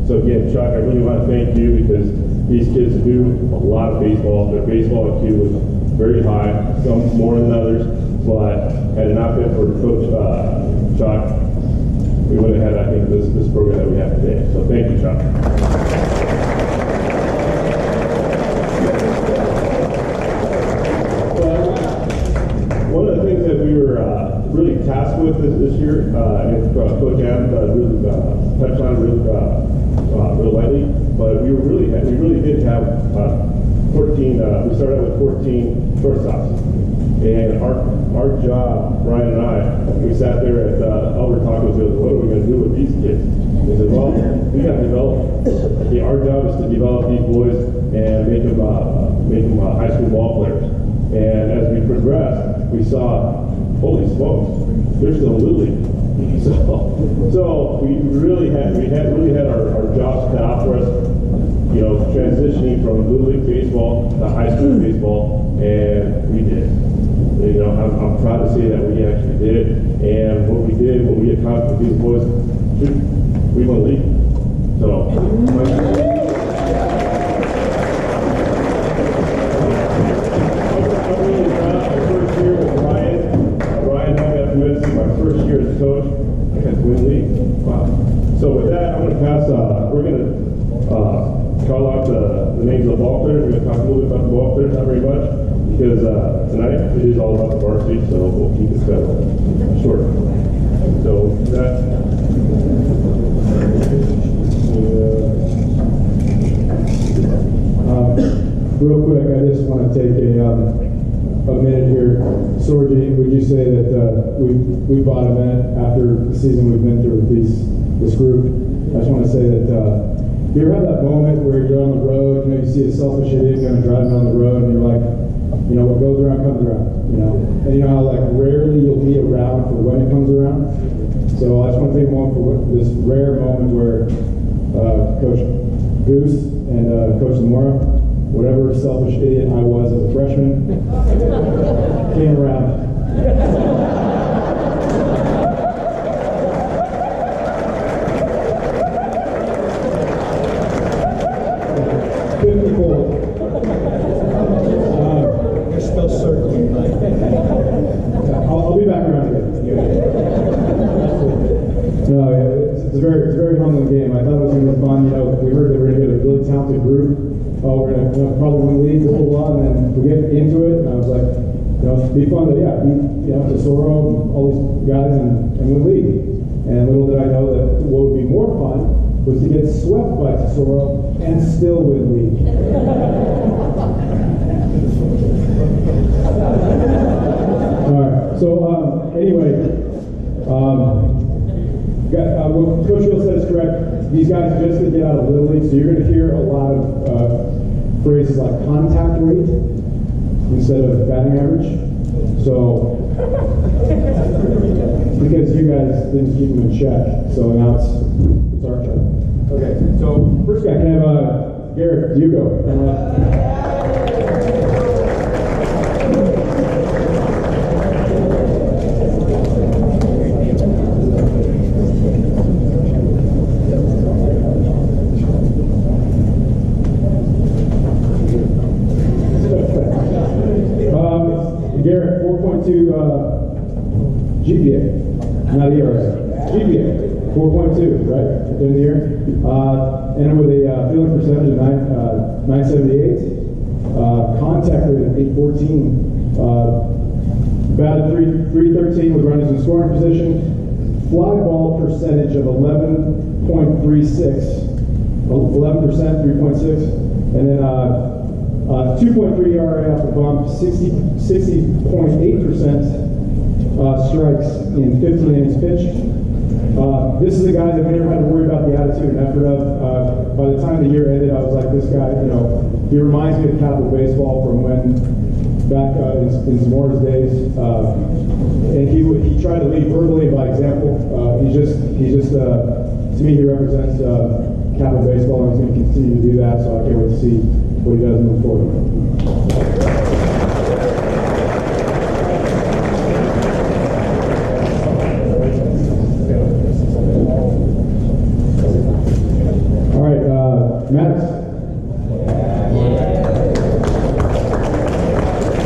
So again, Chuck, I really want to thank you because these kids do a lot of baseball. Their baseball IQ was very high, some more than others, but had it not been for Coach Chuck, we would have had, I think, this program that we have today. So thank you, Chuck. One of the things that we were really tasked with this year, and Coach Adams really touched on it real lightly, but we really did have 14. We started out with 14 shortstops, and our job, Ryan and I, we sat there at Albert Tacos and goes, what are we going to do with these kids? They said, well, we got to develop them. Okay, our job is to develop these boys and make them high school ball players. And as we progressed, we saw, holy smokes, they're still Little League. So we really had our jobs cut out for us, you know, transitioning from Little League baseball to high school baseball, and we did. You know, I'm proud to say that we actually did, and what we accomplished with these boys, we won league. So. First year as a coach, I got to win league. Wow. So with that, I'm going to pass, we're going to call out the names of the ball players. We're going to talk a little bit about the ball players, not very much, because tonight it is all about the varsity, so we'll keep it short. So with that, real quick, I just want to take a minute here. Sorgi, would you say that we bought a minute after the season we've been through with this group? I just want to say that you ever have that moment where you're on the road, you know, you see a selfish idiot kind of driving down the road, and you're like, you know, what goes around comes around, you know? And you know how like rarely you'll be around for when it comes around? So I just want to take a moment for this rare moment where Coach Goose and Coach Zamora, whatever selfish idiot I was as a freshman, came around. You're still circling, Mike. I'll be back around again. No, it's a very humbling game. I thought it was going to be fun. You know, we heard that we're going to get a really talented group. Oh, we're going to probably win the league a whole lot, and then we get into it, and I was like, you know, it'd be fun to, beat, Tesoro, all these guys, and win the league. And little did I know that what would be more fun was to get swept by Tesoro and still win the league. All right, so anyway, what Coach Hill said is correct. These guys just to get out of Little League, so you're going to hear a lot of phrases like contact rate instead of batting average. So, because you guys didn't keep them in check, so now it's our turn. Okay, so first guy, can I have Garrett, you go. Garrett, 4.2 GPA, not ERA. GPA, 4.2, right, at the end of the year. And with a fielding percentage of 978, contact rate of 814, batted 313 with runners in scoring position, fly ball percentage of 11.36, 11%, 3.6, and then 2.3 ERA off the bump, 60.8% strikes in 15 innings pitched. This is a guy that we never had to worry about the attitude and effort of. By the time the year ended, I was like, this guy, you know, he reminds me of Capital Baseball from when, back in Zamora's days. And he tried to lead verbally and by example. He's just to me, he represents Capital Baseball, and he's going to continue to do that, so I can't wait to see what he does moving forward. All Maddox.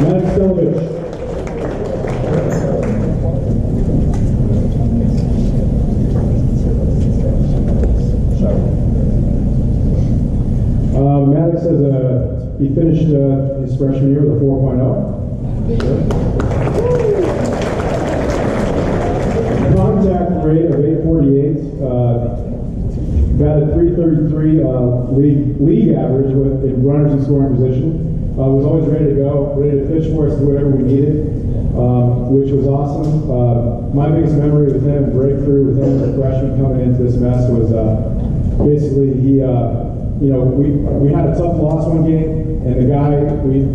Maddox Delovich. Maddox he finished his freshman year with a 4.0. Contact rate of 848, batted .333 league average in runners in scoring position. Was always ready to go, ready to pitch for us to whatever we needed, which was awesome. My biggest memory with him, breakthrough with him as a freshman coming into this mess was basically he. We had a tough loss one game, and the guys went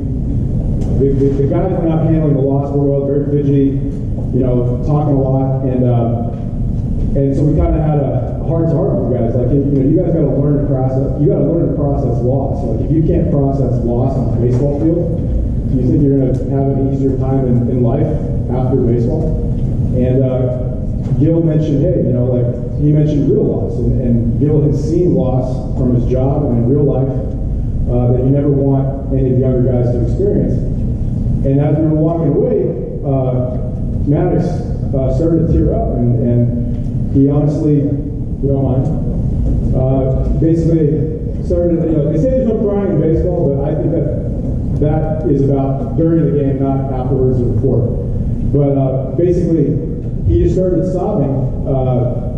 out handling the loss real well, very fidgety, talking a lot, and so we kind of had a heart-to-heart with you guys. Like, you guys got to learn to process. You got to learn to process loss. Like, if you can't process loss on the baseball field, you think you're going to have an easier time in life after baseball. And Gil mentioned, hey, he mentioned real loss, and Gil has seen loss from his job and in real life that you never want any of the younger guys to experience. And as we were walking away, Maddox started to tear up, and he honestly, if you don't mind, basically started, they say there's no crying in baseball, but I think that is about during the game, not afterwards or before. But basically, he just started sobbing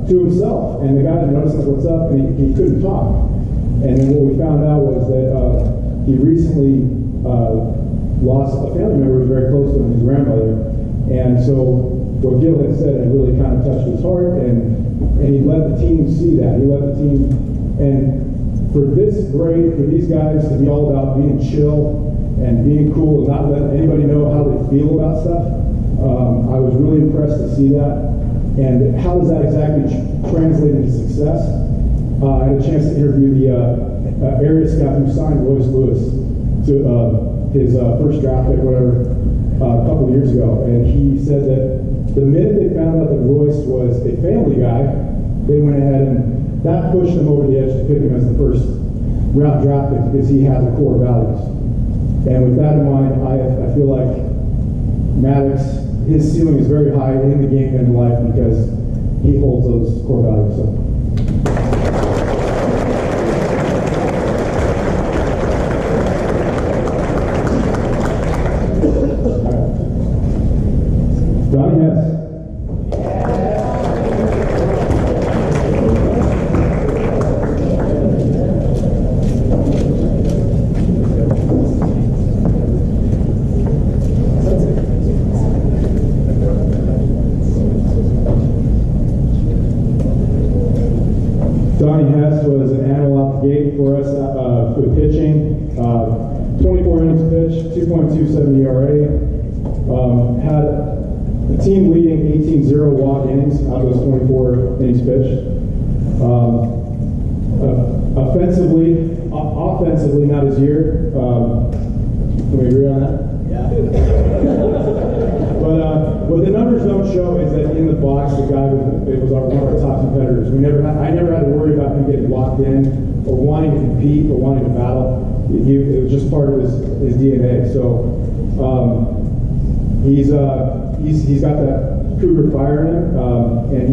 to himself, and the guys were noticing what's up, and he couldn't talk. And then what we found out was that he recently lost a family member who was very close to him, his grandmother. And so what Gil had said had really kind of touched his heart, and he let the team see that. He let the team, and for this grade, for these guys to be all about being chill and being cool and not letting anybody know how they feel about stuff, I was really impressed to see that. And how does that exactly translate into success? I had a chance to interview the area scout who signed Royce Lewis to his first draft pick, whatever, a couple of years ago. And he said that the minute they found out that Royce was a family guy, they went ahead and that pushed them over the edge to pick him as the first round draft pick because he had the core values. And with that in mind, I feel like Maddox, his ceiling is very high in the game and in life because he holds those core values. So. Donnie Hess. Donnie Hess was an animal out the gate for us with pitching. 24 innings pitched, 2.27 ERA. Had a team leading 18-0 walk innings out of those 24 innings pitched. Offensively, not his year. Can we agree on that? But what the numbers don't show is that in the box, the guy was one of our top competitors. I never had to worry about him getting locked in or wanting to compete or wanting to battle. It was just part of his DNA. So he's got that cougar fire in him, and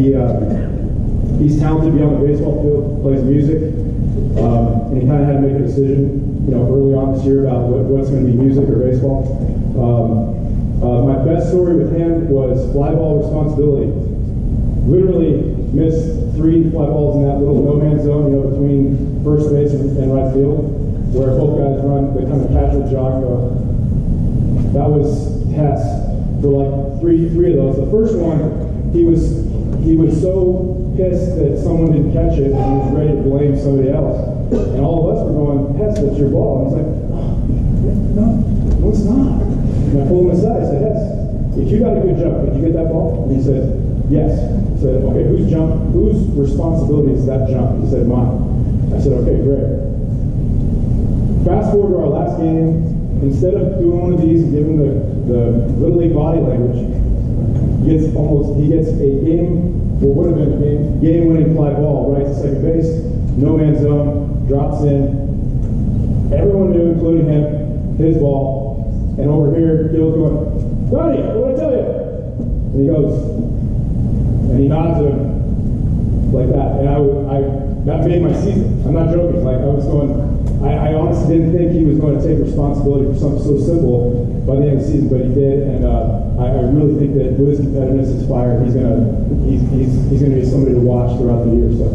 he's talented beyond the baseball field. Plays music, and he kind of had to make a decision, early on this year about what's going to be music or baseball. My best story with him was fly ball responsibility. Literally missed 3 fly balls in that little no-man zone, between first base and right field, where both guys run the kind of casual jog. That was Hess for like three of those. The first one, he was so pissed that someone didn't catch it, and he was ready to blame somebody else. And all of us were going, Hess, that's your ball. And he's like, no, it's not. And I pulled him aside. I said, Hess, if you got a good jump, did you get that ball? And he said, yes. I said, okay, whose responsibility is that jump? He said, mine. I said, okay, great. Fast forward to our last game. Instead of doing one of these and giving the Little League body language, he gets a game, what would have been a game-winning fly ball right to second base, no man zone. drops in. Everyone knew, including him, his ball. And over here, Gil's going, "Buddy, what did I tell you?" And he goes, and he nods at him like that. And that made my season. I'm not joking. Like, I was going, I honestly didn't think he was going to take responsibility for something so simple by the end of the season, but he did. And I really think that with his competitiveness, his fire, he's gonna be somebody to watch throughout the year. So.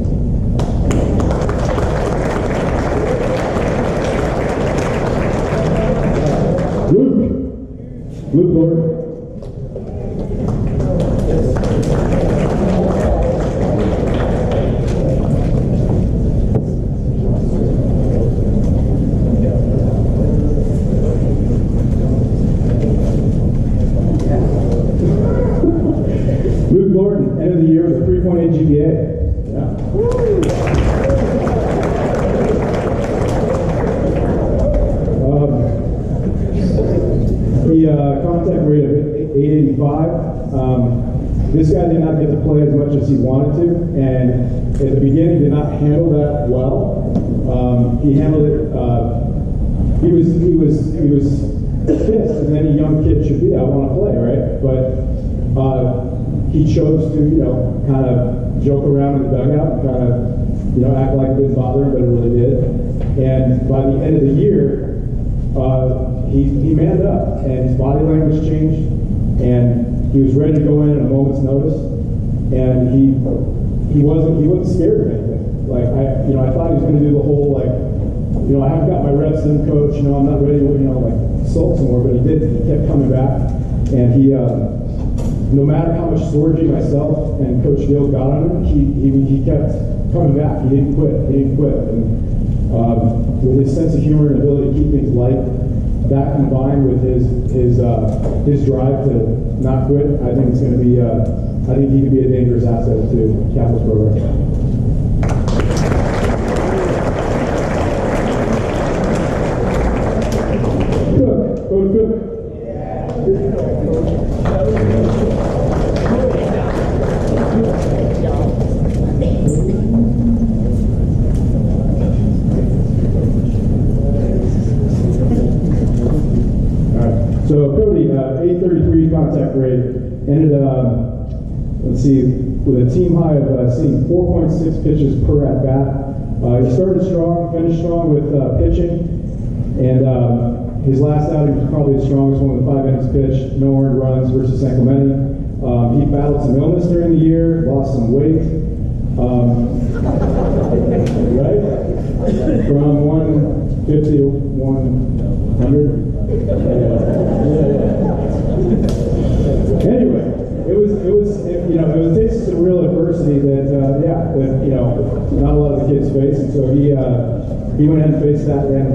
Luke Gordon. Luke Gordon, end of the year with a 3.8 GPA. Contact rate of 885. This guy did not get to play as much as he wanted to, and at the beginning did not handle that well. He handled it. He was pissed, as any young kid should be. I want to play, right? But he chose to, kind of joke around in the dugout and kind of, act like it didn't bother him, but it really did. And by the end of the year, he manned up, and his body language changed, and he was ready to go in at a moment's notice, and he wasn't scared of anything. Like I thought he was going to do the whole I haven't got my reps in, coach. I'm not ready to sulk some more, but he did. He kept coming back, and he no matter how much Sorgy, myself, and Coach Gill got on him, he kept coming back. He didn't quit. And with his sense of humor and ability to keep things light, that combined with his drive to not quit, I think it's going to be. I think he could be a dangerous asset to Capital's program. Coach. So Cody, 833 contact rate, ended let's see, with a team high of seeing 4.6 pitches per at bat. He started strong, finished strong with pitching, and his last outing was probably the strongest one with 5 innings pitched, no earned runs versus San Clemente. He battled some illness during the year, lost some weight, right? From 150 to 100. Anyway, it was a taste of some real adversity that not a lot of the kids face, and so he went ahead and faced that, and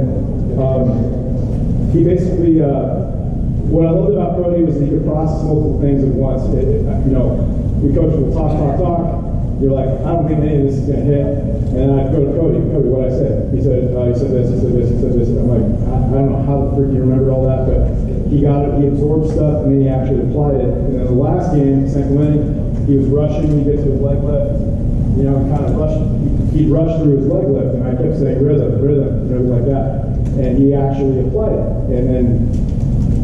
he basically what I loved about Cody was that he could process multiple things at once. We coach will talk. You're like, I don't think any of this is going to hit. And then I'd go to Cody, what I said. He said this. And I'm like, I don't know how the frick you remember all that, but he got it, he absorbed stuff, and then he actually applied it. And then the last game, San Clemente, he was rushing, he gets to his leg lift, kind of rushing. He'd rush through his leg lift, and I kept saying, rhythm, like that. And he actually applied it. And then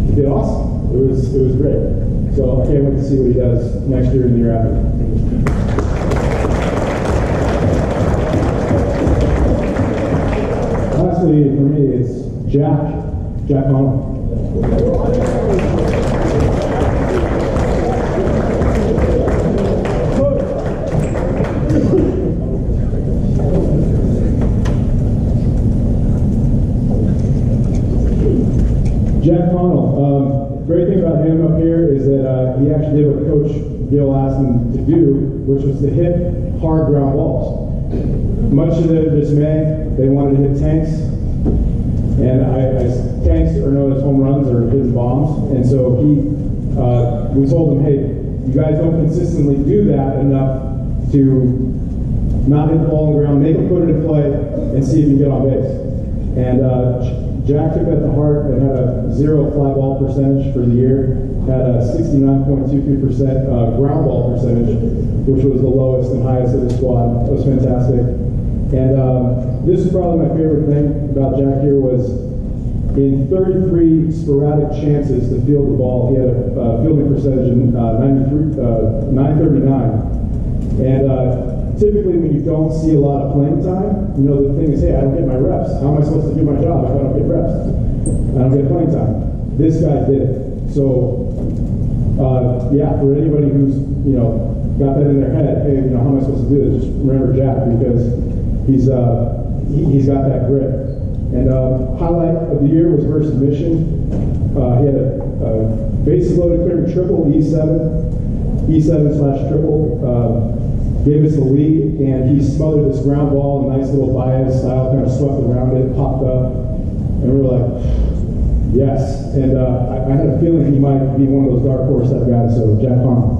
he did awesome. It was great. So I can't wait to see what he does next year and the year after. Lastly, for me, it's Jack Home. Jack Connell. Great thing about him up here is that he actually did what Coach Gill asked him to do, which was to hit hard ground balls. Much to their dismay, they wanted to hit tanks, and tanks are known as home runs or hidden bombs. And so we told him, hey, you guys don't consistently do that enough to not hit the ball on the ground, make him put it in play, and see if you can get on base. And Jack took that to heart and had a 0 fly ball percentage for the year, had a 69.23% ground ball percentage, which was the lowest and highest of the squad. It was fantastic. And this is probably my favorite thing about Jack here was in 33 sporadic chances to field the ball, he had a fielding percentage of 939. And typically when you don't see a lot of playing time, you know, the thing is, hey, I don't get my reps. How am I supposed to do my job if I don't get reps? I don't get playing time. This guy did it. So, yeah, for anybody who's, you know, got that in their head, hey, you know, how am I supposed to do this? Just remember Jack, because he's got that grit. And highlight of the year was versus Mission. He had a bases loaded clearing triple, E7/triple. Gave us the lead, and he smothered this ground ball, a nice little Baez style, kind of swept around it, popped up, and we were like, yes. And I had a feeling he might be one of those dark horse type guys, so Jack Palmer.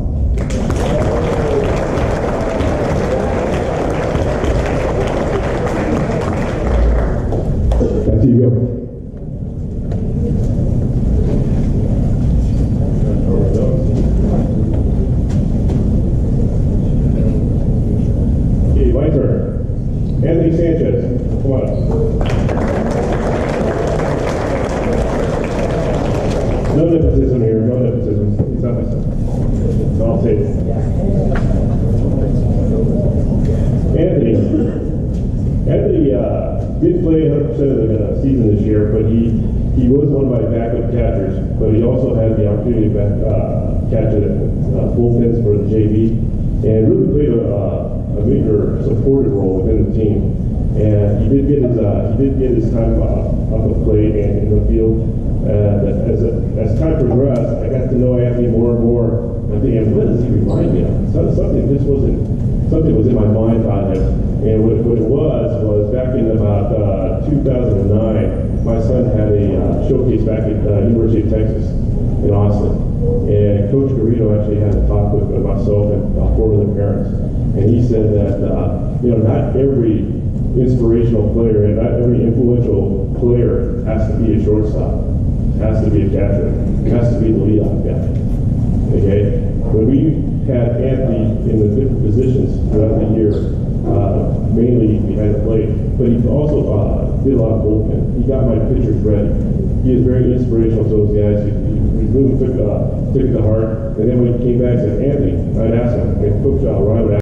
Back to you, go. Anthony Sanchez, come on up. No nepotism here, no nepotism. He's not my son. So I'll take it. Anthony did play 100% of the season this year, but he was one of my backup catchers, but he also had the opportunity to catch it bullpens for the JV, and really played a major supportive role within the team. And he did get his time off the plate and in the field. As time progressed, I got to know Anthony more and more. I'm thinking, what does he remind me of? Something was in my mind about him. And what it was back in about 2009, my son had a showcase back at University of Texas in Austin. And Coach Garrido actually had a talk with myself and 4 of the parents. And he said that, you know, not every inspirational player and not every influential player has to be a shortstop, has to be a catcher, has to be the leadoff guy. Okay? When we had Anthony in the different positions throughout the year, mainly behind the plate, but he also did a lot of bullpen. He got my pitchers ready. He is very inspirational to those guys. He really took it to heart. And then when he came back and said, Anthony, I'd ask him, and Coach Ryan would ask